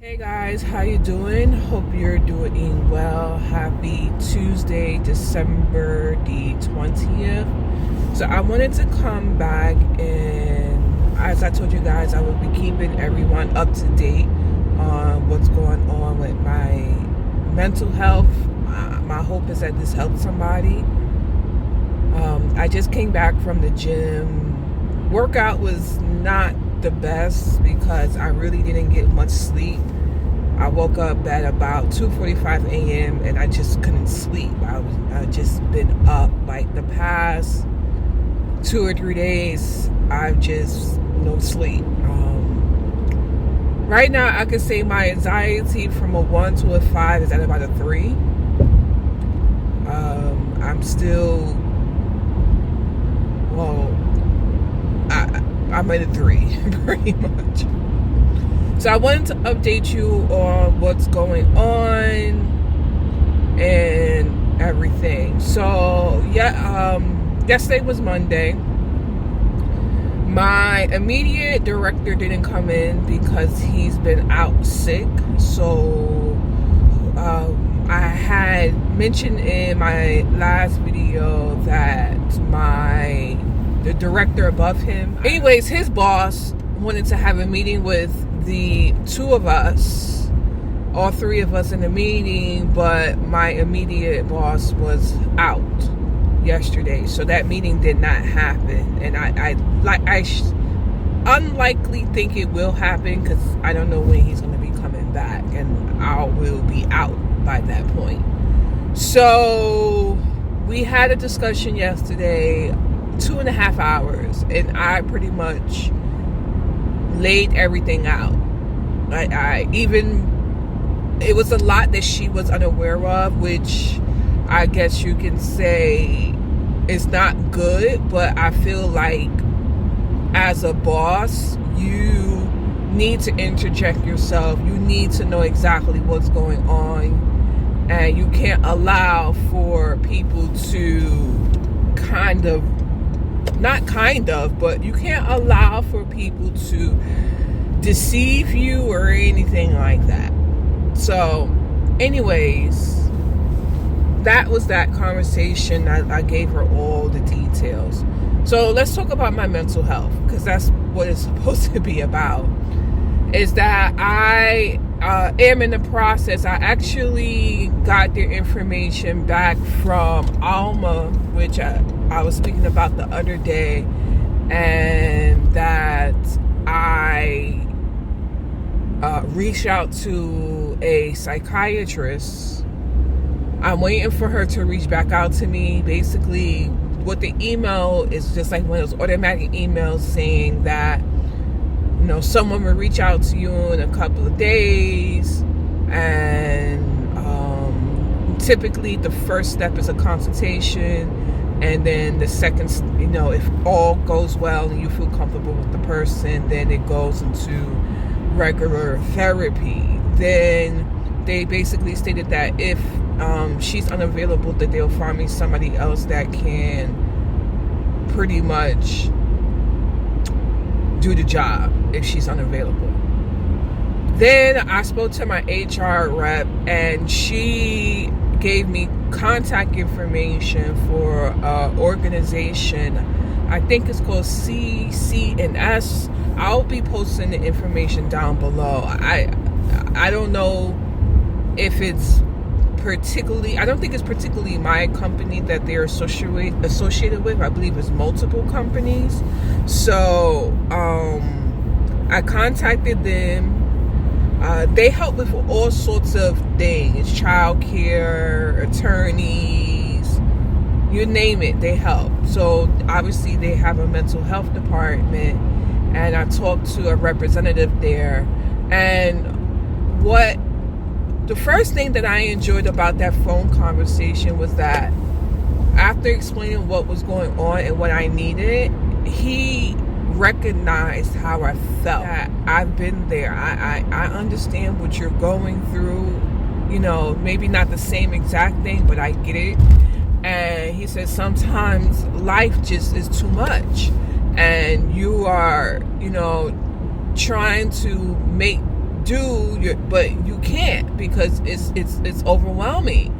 Hey guys, how you doing? Hope you're doing well. Happy Tuesday, December the 20th. So I wanted to come back, and as I told you guys, I will be keeping everyone up to date on what's going on with my mental health. My hope is that this helps somebody. I just came back from the gym. Workout was not the best because I really didn't get much sleep. I woke up at about 2:45 a.m. and I just couldn't sleep. I just been up like the past 2 or 3 days. I've just no sleep. Right now I could say my anxiety from a 1 to a 5 is at about a 3. I'm still I'm at a 3 pretty much. So I wanted to update you on what's going on and everything. So yesterday was Monday. My immediate director didn't come in because he's been out sick. So I had mentioned in my last video that the director above him, anyways, his boss wanted to have a meeting with the two of us, all three of us in a meeting, but my immediate boss was out yesterday, so that meeting did not happen. And I unlikely think it will happen because I don't know when he's going to be coming back, and I will be out by that point. So we had a discussion yesterday, 2.5 hours, and I pretty much laid everything out. It was a lot that she was unaware of, which I guess you can say is not good, but I feel like as a boss, you need to interject yourself. You need to know exactly what's going on, and you can't allow for people to but you can't allow for people to deceive you or anything like that. So anyways, that was that conversation. I gave her all the details. So let's talk about my mental health, because that's what it's supposed to be about. Is that I am in the process. I actually got their information back from Alma, which I was speaking about the other day, and that I reached out to a psychiatrist. I'm waiting for her to reach back out to me. Basically, what the email is just like one of those automatic emails saying that, someone will reach out to you in a couple of days, and typically the first step is a consultation, and then the second, if all goes well and you feel comfortable with the person, then it goes into regular therapy. Then they basically stated that if she's unavailable, that they'll find me somebody else that can pretty much do the job if she's unavailable. Then I spoke to my HR rep, and she gave me contact information for an organization. I think it's called CCNS. I'll be posting the information down below. I don't know if it's I don't think it's particularly my company that they're associated with. I believe it's multiple companies. So I contacted them. They help with all sorts of things: childcare, attorneys, you name it, they help. So obviously they have a mental health department, and I talked to a representative there. And the first thing that I enjoyed about that phone conversation was that after explaining what was going on and what I needed, he recognized how I felt. That I've been there. I understand what you're going through. Maybe not the same exact thing, but I get it. And he said sometimes life just is too much, and you are, trying to do, but you can't because it's overwhelming.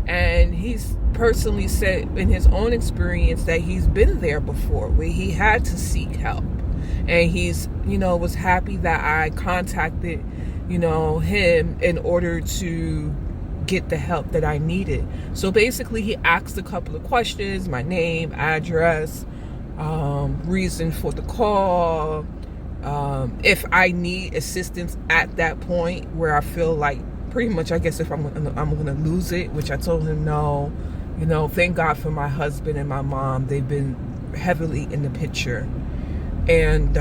And he's personally said in his own experience that he's been there before where he had to seek help. And he's, was happy that I contacted, him in order to get the help that I needed. So basically he asked a couple of questions: my name, address, reason for the call, if I need assistance at that point where I feel like pretty much, I guess, if I'm gonna lose it, which I told him no. Thank God for my husband and my mom. They've been heavily in the picture. And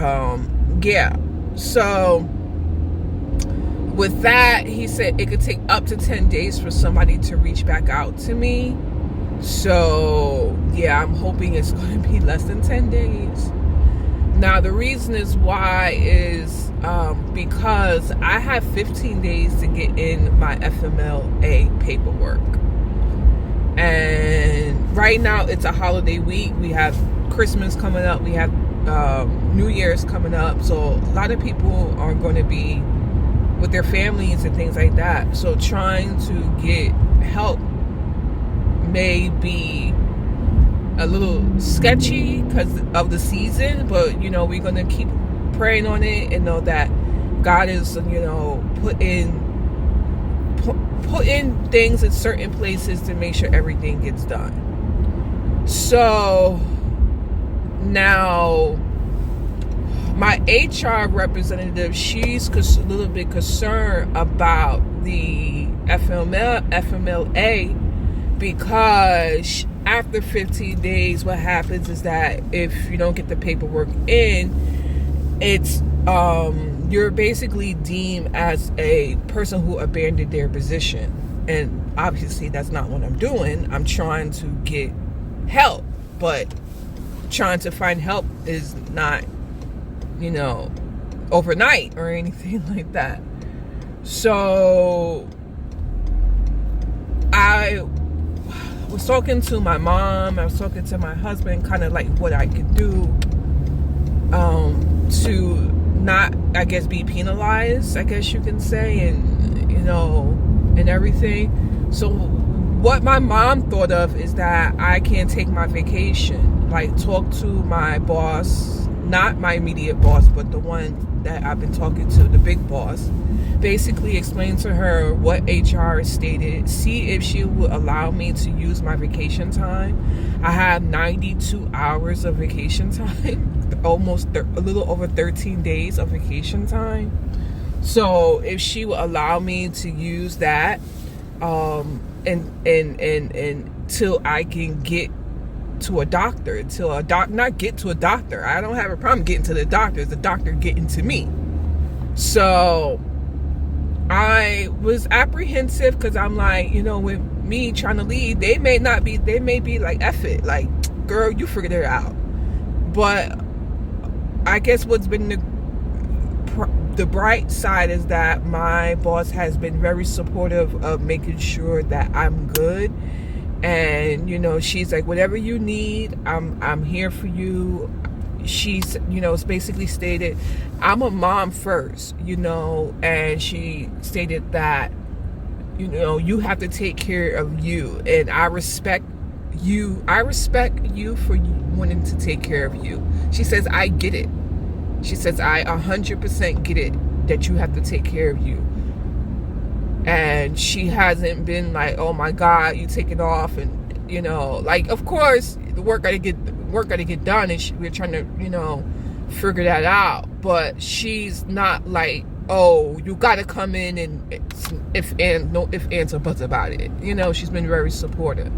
so with that, he said it could take up to 10 days for somebody to reach back out to me. So I'm hoping it's going to be less than 10 days. Now the reason is why is because I have 15 days to get in my FMLA paperwork. And right now it's a holiday week. We have Christmas coming up. We have New Year's coming up. So a lot of people are going to be with their families and things like that. So trying to get help may be a little sketchy because of the season, but we're going to keep praying on it and know that God is put in things in certain places to make sure everything gets done. So now my HR representative, she's a little bit concerned about the FMLA because after 15 days, what happens is that if you don't get the paperwork in, it's you're basically deemed as a person who abandoned their position. And obviously that's not what I'm doing. I'm trying to get help, but trying to find help is not, overnight or anything like that. So I was talking to my mom, I was talking to my husband, kind of like what I could do to not, I guess, be penalized, I guess you can say, and and everything. So what my mom thought of is that I can take my vacation, like talk to my boss, not my immediate boss, but the one that I've been talking to, the big boss. Basically explain to her what HR stated, see if she would allow me to use my vacation time. I have 92 hours of vacation time, almost a little over 13 days of vacation time. So if she would allow me to use that, until I can get to a doctor, not get to a doctor. I don't have a problem getting to the doctor. It's the doctor getting to me. So I was apprehensive because I'm like, with me trying to leave, they may be like, F it, like, girl, you figured it out. But I guess what's been the bright side is that my boss has been very supportive of making sure that I'm good. And she's like, whatever you need, I'm here for you. She's it's basically stated I'm a mom first, and she stated that you have to take care of you, and I respect you for wanting to take care of you. She says, I get it. She says, I 100% get it that you have to take care of you. And she hasn't been like, oh my God, you take it off. And, like, of course, the work got to get done. And we're trying to, figure that out. But she's not like, oh, you got to come in and no ifs, ands, or buts about it. She's been very supportive.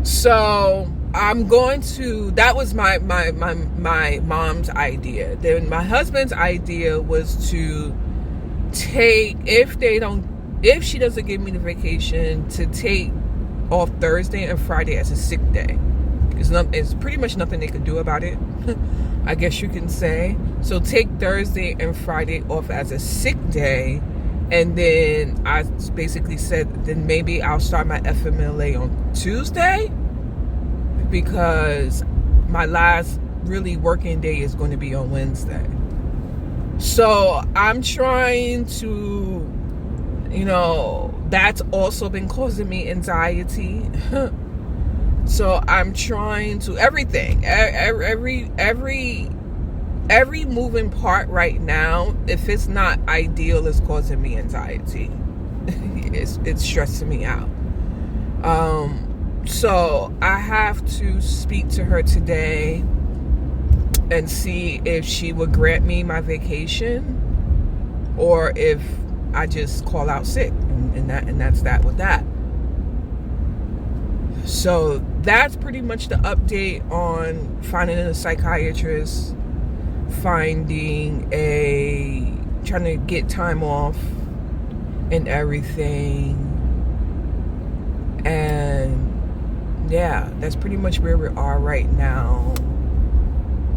So I'm going to, that was my mom's idea. Then my husband's idea was to take, if she doesn't give me the vacation, to take off Thursday and Friday as a sick day. It's pretty much nothing they could do about it, I guess you can say. So take Thursday and Friday off as a sick day. And then I basically said, then maybe I'll start my FMLA on Tuesday, because my last really working day is going to be on Wednesday. So I'm trying to, that's also been causing me anxiety. So I'm trying to, every moving part right now, if it's not ideal, is causing me anxiety. It's stressing me out. So I have to speak to her today and see if she would grant me my vacation, or if I just call out sick, and that's that with that. So that's pretty much the update on finding a psychiatrist, trying to get time off and everything. And yeah, that's pretty much where we are right now.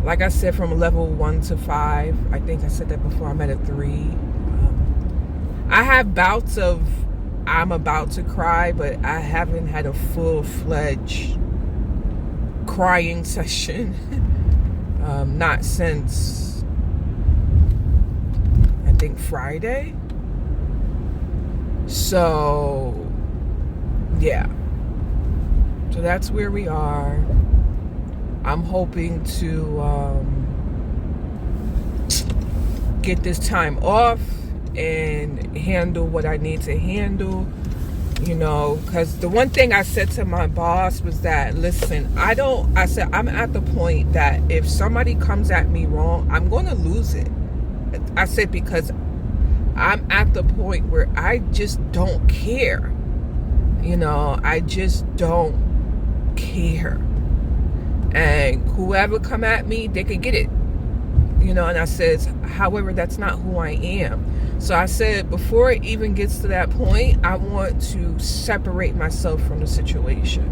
Like I said, from a level 1 to 5, I think I said that before, I'm at a 3. I have bouts of I'm about to cry, but I haven't had a full-fledged crying session. Not since, I think, Friday. So, yeah. So that's where we are. I'm hoping to get this time off and handle what I need to handle, because the one thing I said to my boss was that, listen, I said, I'm at the point that if somebody comes at me wrong, I'm going to lose it. I said, because I'm at the point where I just don't care. I just don't care. And whoever come at me, they can get it. And I said, however, that's not who I am. So I said, before it even gets to that point, I want to separate myself from the situation.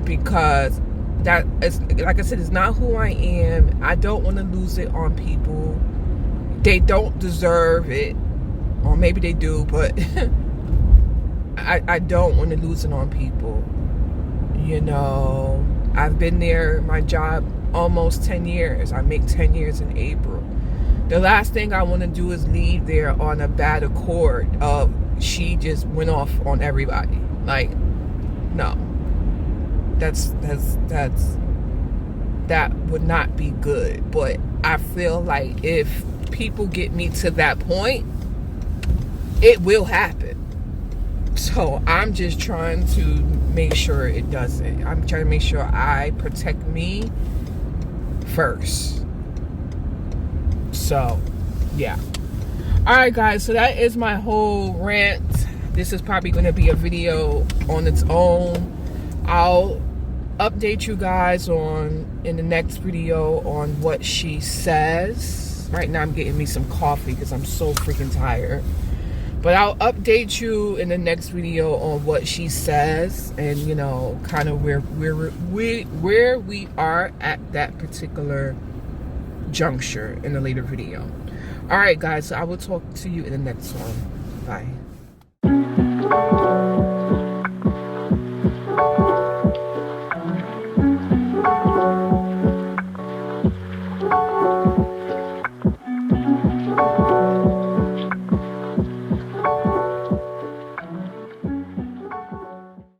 Because that is, like I said, it's not who I am. I don't want to lose it on people. They don't deserve it. Or maybe they do, but I don't want to lose it on people. I've been there, my job, almost 10 years. I make 10 years in April. The last thing I want to do is leave there on a bad accord of she just went off on everybody. Like, no. That would not be good. But I feel like if people get me to that point, it will happen. So I'm just trying to make sure it doesn't. I'm trying to make sure I protect me first. So, yeah. Alright, guys. So that is my whole rant. This is probably going to be a video on its own. I'll update you guys in the next video on what she says. Right now I'm getting me some coffee because I'm so freaking tired. But I'll update you in the next video on what she says and, kind of where we are at that particular juncture in a later video. All right, guys, so I will talk to you in the next one. Bye.